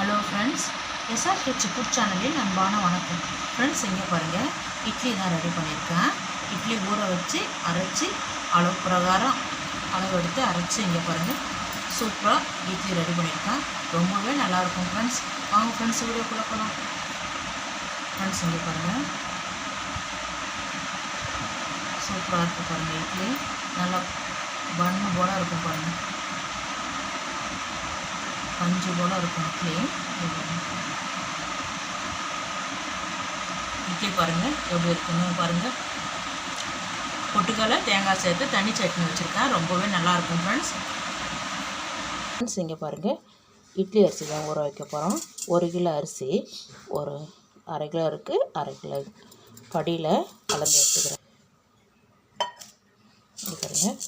Hello friends, SRH food சேனலில் அன்பான வணக்கம். ஃப்ரெண்ட்ஸ், இங்கே பாருங்கள், இட்லி தான் ரெடி பண்ணியிருக்கேன். இட்லி ஊற வச்சு அரைச்சி அளவு பிரகாரம் அளவு எடுத்து அரைச்சி இங்கே பாருங்கள் சூப்பராக இட்லி ரெடி பண்ணியிருக்கேன். ரொம்பவே நல்லாயிருக்கும் ஃப்ரெண்ட்ஸ். வாங்க ஃப்ரெண்ட்ஸ், வீடியோக்குள்ளே போகலாம். ஃப்ரெண்ட்ஸ், இங்கே பாருங்கள் சூப்பராக இருக்குது பாருங்கள். இட்லி நல்லா பன்னு போல் இருக்கும் பாருங்கள், பஞ்சு போல் இருக்கும் இட்லி. இட்லி பாருங்கள் எப்படி இருக்குன்னு பாருங்கள். பொட்டுக்கடலை தேங்காய் சேர்த்து தண்ணி சட்னி வச்சுருக்கேன். ரொம்பவே நல்லாயிருக்கும் ஃப்ரெண்ட்ஸ். இங்கே பாருங்கள், இட்லி அரிசி தான் ஊற வைக்க போகிறோம். 1 கிலோ அரிசி, ஒரு அரை கிலோ இருக்குது, அரை கிலோ படியில் கலந்து எடுத்துக்கிறேன். இங்கே பாருங்கள்,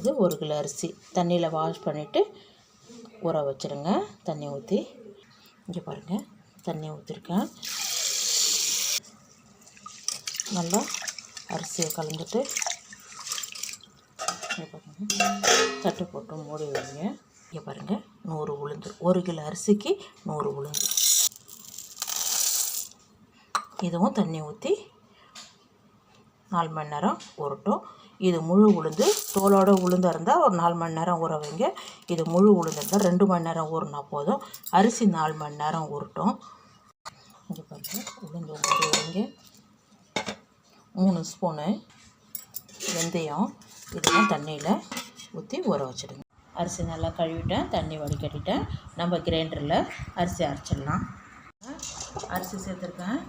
இது 1 கிலோ அரிசி தண்ணியில் வாஷ் பண்ணிவிட்டு ஊற வச்சுருங்க. தண்ணி ஊற்றி இங்கே பாருங்கள், தண்ணி ஊற்றிருக்கேன். நல்லா அரிசியை கலந்துட்டு இங்கே பாருங்கள் தட்டு போட்டு மூடி வைங்க. இங்கே பாருங்கள் 100 உளுந்து, 1 கிலோ அரிசிக்கு 100 உளுந்து. இதுவும் தண்ணி ஊற்றி 4 மணி நேரம் ஊறட்டும். இது முழு உளுந்து, தோலோட உளுந்தாக இருந்தால் ஒரு 4 மணி நேரம் ஊற வைங்க. இது முழு உளுந்து இருந்தால் 2 மணி நேரம் ஊறினா போதும். அரிசி 4 மணி நேரம் ஊறட்டும். இங்கே பாருங்கள், உளுந்து ஊற வைங்க. 3 ஸ்பூனு வெந்தயம் இதெல்லாம் தண்ணியில் ஊற்றி ஊற வச்சுடுங்க. அரிசி நல்லா கழுவிட்டேன், தண்ணி வடிகட்டிட்டேன். நம்ம கிரைண்டரில் அரிசி அரைச்சிடலாம். அரிசி சேர்த்துருக்கேன்.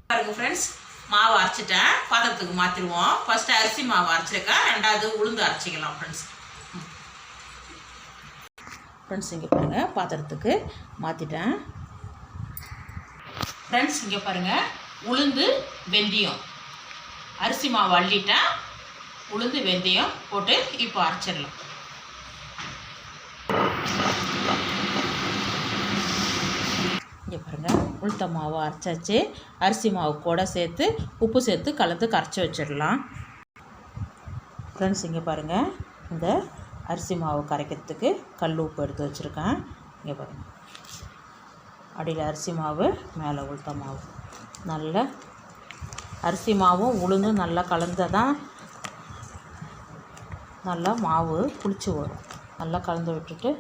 பாருங்க ஃப்ரெண்ட்ஸ், மாவு அரைச்சிட்டேன், பாத்திரத்துக்கு மாற்றிடுவோம். ஃபஸ்ட்டு அரிசி மாவு அரைச்சிருக்கேன், 2வது உளுந்து அரைச்சிக்கலாம் ஃப்ரெண்ட்ஸ். இங்கே பாருங்கள், பாத்திரத்துக்கு மாற்றிட்டேன். ஃப்ரெண்ட்ஸ், இங்கே பாருங்கள், உளுந்து வெந்தயம் அரிசி மாவு அள்ளிட்டேன். உளுந்து வெந்தயம் போட்டு இப்போ அரைச்சிடலாம். இங்கே பாருங்கள், உளுத்த மாவு அரைச்சாச்சு. அரிசி மாவு கூட சேர்த்து உப்பு சேர்த்து கலந்து கரைச்சி வச்சிடலாம். ஃப்ரெண்ட்ஸ், இங்கே பாருங்கள், இந்த அரிசி மாவு கரைக்கிறதுக்கு கல் உப்பு எடுத்து வச்சுருக்கேன். இங்கே பாருங்கள், அடியில் அரிசி மாவு, மேலே உளுத்த மாவு. நல்லா அரிசி மாவும் உளுந்தும் நல்லா கலந்ததான் நல்லா மாவு புளிச்சு வரும். நல்லா கலந்து விட்டுட்டு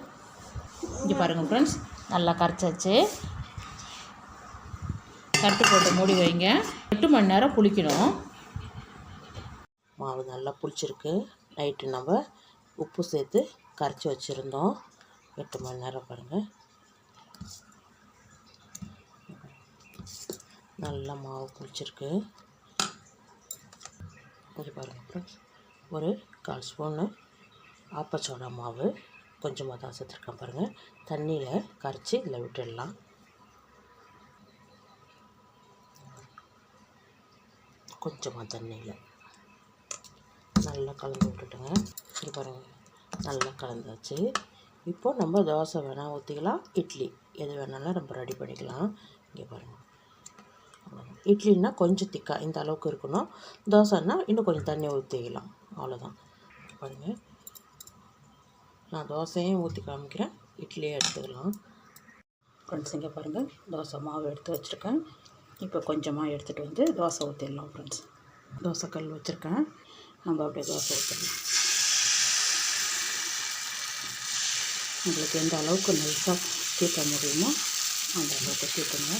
இங்கே பாருங்கள் ஃப்ரெண்ட்ஸ், நல்லா கரைச்சாச்சு. தட்டு போட்டு மூடி வைங்க. 8 மணி நேரம் புளிக்கணும். மாவு நல்லா புளிச்சிருக்கு. நைட்டு நம்ம உப்பு சேர்த்து கரைச்சி வச்சுருந்தோம். 8 மணி நேரம் பாருங்கள், நல்லா மாவு புளிச்சிருக்கு. இங்கே பாருங்கள் ஃப்ரெண்ட்ஸ், ஒரு 1/4 ஸ்பூனு ஆப்பச்சோடா மாவு கொஞ்சமாக தான் சேர்த்துருக்கேன் பாருங்கள். தண்ணியில் கரைச்சி இதில் விட்டுடலாம். கொஞ்சமாக தண்ணியில் நல்லா கலந்து விட்டுட்டுங்க. இங்கே பாருங்கள், நல்லா கலந்தாச்சு. இப்போது நம்ம தோசை வேணால் ஊற்றிக்கலாம், இட்லி எது வேணாலும் நம்ம ரெடி பண்ணிக்கலாம். இங்கே பாருங்கள், இட்லின்னா கொஞ்சம் திக்காக இந்த அளவுக்கு இருக்கணும். தோசைன்னா இன்னும் கொஞ்சம் தண்ணி ஊற்றிக்கலாம், அவ்வளோதான். பாருங்கள், நான் தோசையும் ஊற்றி காமிக்கிறேன், இட்லியே எடுத்துக்கலாம். ஃப்ரெண்ட்ஸ், இங்கே பாருங்கள், தோசை மாவு எடுத்து வச்சுருக்கேன். இப்போ கொஞ்சமாக எடுத்துகிட்டு வந்து தோசை ஊற்றிடலாம். ஃப்ரெண்ட்ஸ், தோசை கல் வச்சுருக்கேன், நம்ம அப்படியே தோசை ஊற்றிடலாம். உங்களுக்கு எந்த அளவுக்கு நைஸாக தீட்ட முடியுமோ அந்த அளவுக்கு தீட்டுங்க.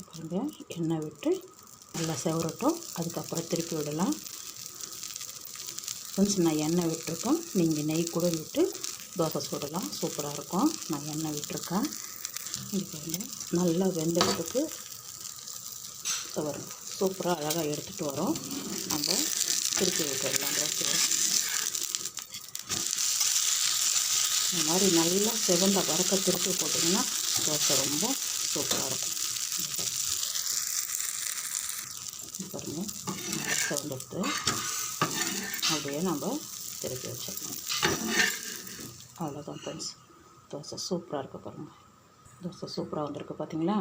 பாருங்கள், எண்ணெய் விட்டு நல்லா செவரட்டும், அதுக்கப்புறம் திருப்பி விடலாம். ஃப்ரெண்ட்ஸ், நான் எண்ணெய் விட்டுருக்கேன், நீங்கள் நெய் கூட விட்டு தோசை சுடலாம், சூப்பராக இருக்கும். நான் எண்ணெய் விட்டுருக்கேன். இங்கே பாருங்கள், நல்லா வெந்ததுக்கு வரும், சூப்பராக அழகாக எடுத்துகிட்டு வரோம். நம்ம திருப்பி விட்டுடலாம் தோசையை. இந்த மாதிரி நல்லா செவந்த வறுக்க திருப்பி போட்டிங்கன்னா தோசை ரொம்ப சூப்பராக இருக்கும். பாருங்கள், நல்லா செவந்துட்டு அப்படியே நம்ம திருப்பி வச்சிடலாம். அவ்வளோதான் ஃப்ரெண்ட்ஸ், தோசை சூப்பராக இருக்குது பாருங்கள். தோசை சூப்பராக வந்திருக்கு பார்த்தீங்களா.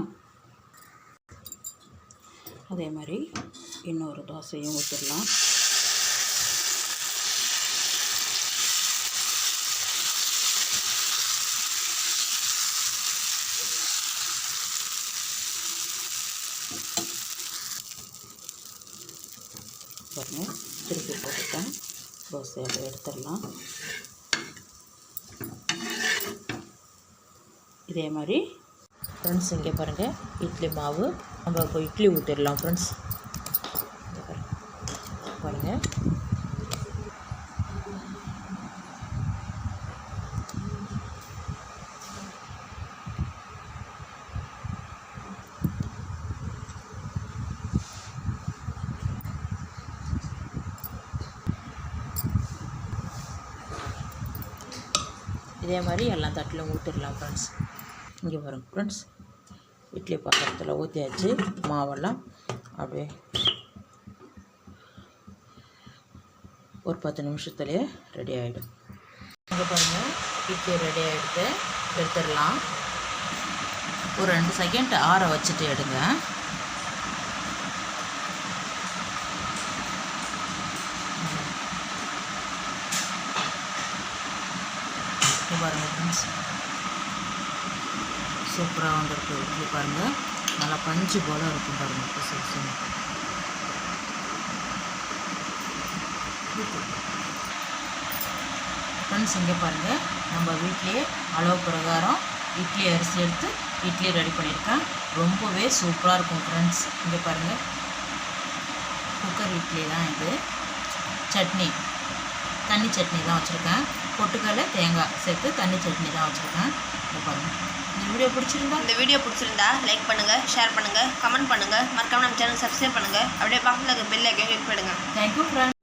அதே மாதிரி இன்னொரு தோசையும் ஊற்றிடலாம். பாருங்கள், திருப்பி போட்டுட்டேன். தோசையை எடுத்துடலாம். இதே மாதிரி ஃப்ரெண்ட்ஸ் இங்கே பாருங்கள், இட்லி மாவு நம்ம இப்போ இட்லி ஊற்றிடலாம் ஃப்ரெண்ட்ஸ். பாருங்கள், இதே மாதிரி எல்லா தட்டிலும் ஊற்றிடலாம் ஃப்ரெண்ட்ஸ். இங்கே பாருங்க ஃப்ரெண்ட்ஸ், இட்லி பாத்திரத்தில் ஊற்றியாச்சு. மாவெல்லாம் அப்படியே ஒரு 10 நிமிஷத்துலேயே ரெடி ஆகிடும். இங்கே பாருங்கள், இட்லி ரெடி ஆகிடுது. எடுத்துடலாம். ஒரு 2 செகண்ட் ஆற வச்சுட்டு எடுங்க. பாருங்கள் ஃப்ரெண்ட்ஸ், சூப்பராக வந்துருக்கு. இட்லி பாருங்கள், நல்லா பஞ்சு போல் இருக்கும் பாருங்கள். ஃப்ரெண்ட்ஸ் இங்கே பாருங்கள், நம்ம வீட்லேயே அளவு பிரகாரம் இட்லி அரிசி எடுத்து இட்லி ரெடி பண்ணியிருக்கேன். ரொம்பவே சூப்பராக இருக்கும் ஃப்ரெண்ட்ஸ். இங்கே பாருங்கள், குக்கர் இட்லி தான் இது. சட்னி, தண்ணி சட்னி தான் வச்சுருக்கேன். பொட்டுக்கடலை தேங்காய் சேர்த்து தண்ணி சட்னி தான் வச்சுருக்கேன். இங்கே பாருங்கள். இந்த வீடியோ பிடிச்சிருந்தா லைக் பண்ணுங்கள், ஷேர் பண்ணுங்கள், கமெண்ட் பண்ணுங்கள். மறக்காமல் நம்ம சேனல் சப்ஸ்கிரைப் பண்ணுங்கள். அப்படியே பக்கத்தில் இருக்க பெல் ஐக்கானை கிளிக் பண்ணுங்கள். Thank you friends.